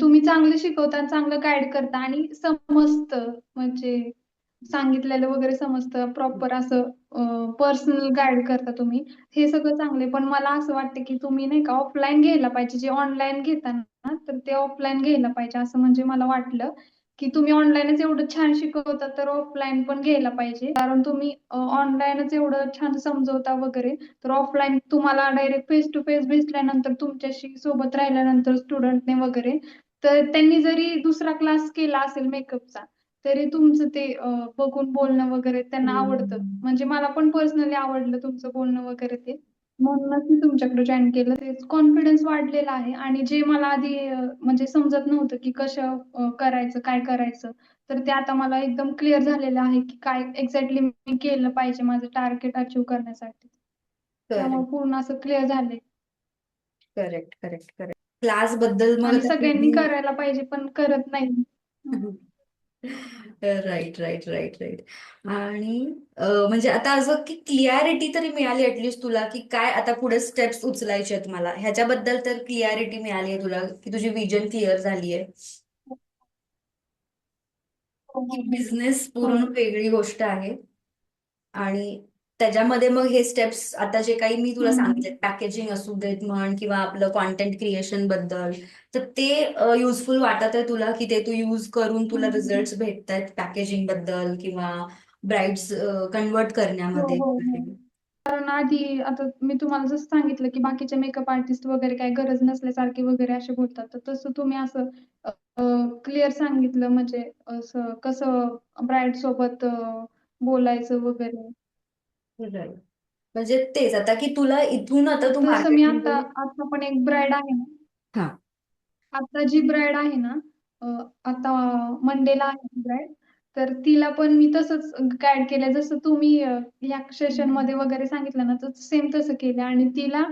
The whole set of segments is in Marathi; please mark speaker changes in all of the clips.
Speaker 1: तुम्ही चांगलं शिकवता आणि चांगलं गाईड करता आणि समजतं म्हणजे सांगितलेलं वगैरे समजतं प्रॉपर असं पर्सनल गाईड करता तुम्ही. हे सगळं चांगलं पण मला असं वाटतं की तुम्ही नाही का ऑफलाईन घ्यायला पाहिजे. जे ऑनलाईन घेता ना तर ते ऑफलाईन घ्यायला पाहिजे असं म्हणजे मला वाटलं की तुम्ही ऑनलाईनच एवढं छान शिकवता तर ऑफलाईन पण घ्यायला पाहिजे. कारण तुम्ही ऑनलाईनच एवढं छान समजवता वगैरे तर ऑफलाईन तुम्हाला डायरेक्ट फेस टू फेस भेटल्यानंतर तुमच्याशी सोबत राहिल्यानंतर स्टुडंटने वगैरे तर त्यांनी जरी दुसरा क्लास केला असेल मेकअपचा तरी तुमचं ते बघून बोलणं वगैरे त्यांना आवडतं.
Speaker 2: हम्म.
Speaker 1: म्हणजे मला पण पर्सनली आवडलं तुमचं बोलणं वगैरे ते. म्हणूनच मी तुमच्याकडे जॉईन केलं. तेच कॉन्फिडन्स वाढलेला आहे आणि जे मला आधी म्हणजे समजत नव्हतं की कसं करायचं, काय करायचं. तर ते आता मला एकदम क्लिअर झालेलं आहे की काय एक्झॅक्टली मी केलं पाहिजे माझं टार्गेट अचीव्ह करण्यासाठी. त्यामुळे
Speaker 2: करेक्ट,
Speaker 1: पूर्ण असं क्लिअर झालंय.
Speaker 2: Correct, correct, correct. क्लास बद्दल मग
Speaker 1: आणि
Speaker 2: आता
Speaker 1: सगळ्यांनी
Speaker 2: कधी?
Speaker 1: करायला पाहिजे पण करत नाही.
Speaker 2: Right, right, right, right. आणि म्हणजे आता असं की क्लिअरिटी तरी मिळाली ऍटलिस्ट तुला, की काय आता पुढे स्टेप्स उचलायचे आहेत मला ह्याच्याबद्दल, तर क्लिअरिटी मिळाली आहे तुला की तुझी विजन क्लिअर झाली आहे.
Speaker 1: हो,
Speaker 2: की
Speaker 1: हो,
Speaker 2: बिझनेस
Speaker 1: हो.
Speaker 2: पूर्ण वेगळी गोष्ट आहे आणि त्याच्यामध्ये मग हे स्टेप्स आता जे काही मी तुला
Speaker 1: हम्म.
Speaker 2: सांगितले, पॅकेजिंग असू देत म्हण किंवा आपलं कॉन्टेंट क्रिएशन बद्दल, तर ते युजफुल वाटत आहे तुला की ते तू यूज करून तुला
Speaker 1: हम्म.
Speaker 2: रिझल्ट भेटत आहेत पॅकेजिंग बद्दल किंवा ब्राईड्स कन्वर्ट
Speaker 1: हो,
Speaker 2: करण्यामध्ये?
Speaker 1: हो, हो. कारण आधी आता मी तुम्हाला जसं सांगितलं की बाकीचे मेकअप आर्टिस्ट वगैरे काही गरज नसल्यासारखे वगैरे असे बोलतात तर तसं तुम्ही असं क्लिअर सांगितलं म्हणजे असं कसं ब्राईड सोबत बोलायचं वगैरे.
Speaker 2: Right. म्हणजे तेच आता की तुला इथून आता तू
Speaker 1: जसं मी आता
Speaker 2: मार्केटमध्ये.
Speaker 1: आता पण एक ब्राईड आहे ना
Speaker 2: हा.
Speaker 1: आता जी ब्राईड आहे ना अ, आता मंडेला आहे ब्राईड तर तिला पण मी तसंच गाईड केलंय जसं तुम्ही या सेशन मध्ये वगैरे सांगितलं ना तर सेम तसं केलं आणि तिला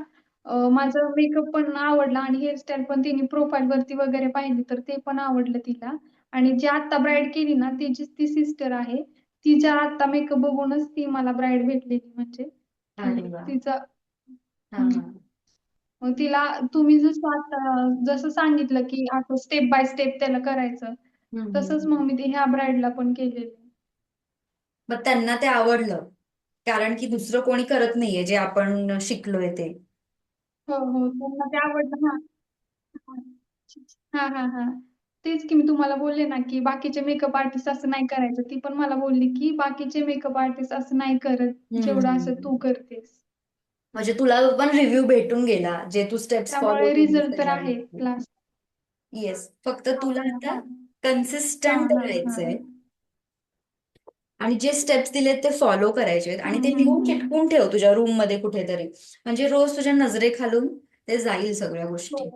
Speaker 1: माझं मेकअप पण आवडला आणि हेअरस्टाईल पण तिने प्रोफाईल वरती वगैरे पाहिली तर ते पण आवडलं तिला आणि जी आता ब्राईड केली ना तिची ती सिस्टर आहे तिच्या आता मेकअप बघूनच ती मला ब्राईड भेटलेली म्हणजे की
Speaker 2: अरे वा.
Speaker 1: तिचा
Speaker 2: हा, हा.
Speaker 1: मग तिला तुम्ही जसं आता जसं सांगितलं की आता स्टेप बाय स्टेप त्याला करायचं
Speaker 2: हम्म,
Speaker 1: तसंच मग मी ते ह्या ब्राईडला पण केलेलं.
Speaker 2: मग त्यांना ते आवडलं कारण की दुसरं कोणी करत नाहीये जे आपण शिकलोय ते.
Speaker 1: हो हो त्यांना ते आवडलं हा. हा हा हा तेच की मी तुम्हाला बोलले ना की बाकीचे मेकअप आर्टिस्ट असं नाही करायचं ती पण मला बोलली की बाकीचे मेकअप आर्टिस्ट असं नाही करत जेवढं असं तू
Speaker 2: हम्म.
Speaker 1: करतेस.
Speaker 2: म्हणजे तुला पण रिव्ह्यू भेटून गेला जे तू स्टेप्स फॉलो
Speaker 1: त्यामुळे
Speaker 2: केलीस
Speaker 1: रिझल्ट तर आहे
Speaker 2: त्याच्यामध्ये.
Speaker 1: क्लास.
Speaker 2: येस, फक्त
Speaker 1: हा
Speaker 2: तुला
Speaker 1: हा
Speaker 2: आता
Speaker 1: हा हा
Speaker 2: कन्सिस्टंट
Speaker 1: हा हा
Speaker 2: राहायचंय आणि जे स्टेप्स दिलेत ते फॉलो करायचे आहेत आणि ते लिहून
Speaker 1: हम्म.
Speaker 2: चिटकून ठेव तुझ्या रूम मध्ये कुठेतरी, म्हणजे रोज तुझ्या नजरेखालून ते जाईल सगळ्या
Speaker 1: हो
Speaker 2: गोष्टी.